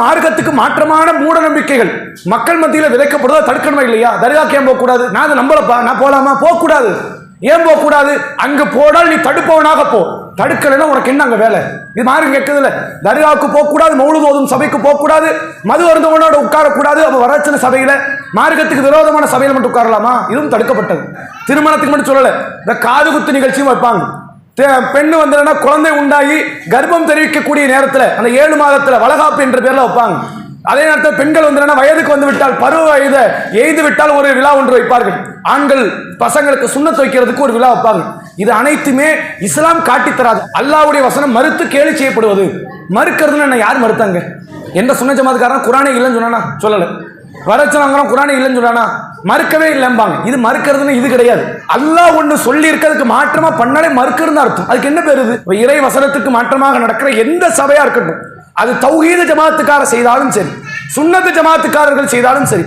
மார்க்கத்துக்கு மாற்றமான மூட நம்பிக்கைகள் மக்கள் மத்தியில் விதைக்கப்படுவதை தடுக்கணுமா இல்லையா? தர்காக்கு ஏன் போகக்கூடாது? நான் அதை நம்பலப்பா, நான் போகலாமா? போகக்கூடாது. ஏன் போகக்கூடாது? அங்கு போனால் நீ தடுப்பவனாக போ, தடுக்கலைன்னா உனக்கு என்ன அங்க வேலை? இது மார்க்கம் கேட்குதுல்ல. தர்காவுக்கு போகக்கூடாது, மௌலூத் ஓதும் சபைக்கு போகக்கூடாது, மது அருந்தவனோட உட்காரக்கூடாது. அப்போ வரச்சன சபையில மார்க்கத்துக்கு விரோதமான சபையில மட்டும் உட்காரலாமா? இதுவும் தடுக்கப்பட்டது. திருமணத்துக்கு மட்டும் சொல்லலை, இந்த காது குத்து நிகழ்ச்சியும் வைப்பாங்க. பெண்ணு வந்து குழந்தை உண்டாகி கர்ப்பம் தெரிவிக்கக்கூடிய நேரத்தில் அந்த 7 மாதத்தில் வளகாப்பு என்ற பேர்ல வைப்பாங்க. அதே நேரத்தில் பெண்கள் வந்து வயதுக்கு வந்து விட்டால், பருவ வயதை எய்து விட்டால் ஒரு விழா ஒன்று வைப்பார்கள். ஆண்கள் பசங்களுக்கு சுண்ணத் வைக்கிறதுக்கு ஒரு விழா வைப்பாங்க. இது அனைத்துமே இஸ்லாம் காட்டித்தராது. அல்லாஹ்வுடைய வசனம் மறுத்து கேலி செய்யப்படுவது. மறுக்கிறதுன்னு என்ன யார் மறுத்தாங்க? எந்த சுன்ன ஜமாத்துக்காரன் குரானே இல்லைன்னு சொன்னானா? சொல்லலை. வரச்சனாங்கிறோம் குரானே இல்லைன்னு சொன்னானா? மறுக்கவே இல்லைம்பாங்க. இது மறுக்கிறதுன்னு இது கிடையாது. அல்லாஹ் ஒன்று சொல்லி இருக்கிறதுக்கு மாற்றமா பண்ணாலே மறுக்கிறது அர்த்தம். அதுக்கு என்ன பேரு? இறை வசனத்துக்கு மாற்றமாக நடக்கிற எந்த சபையா இருக்கட்டும், அது தௌஹீத் ஜமாத்துக்காரர் செய்தாலும் சரி, சுன்னத்து ஜமாத்துக்காரர்கள் செய்தாலும் சரி,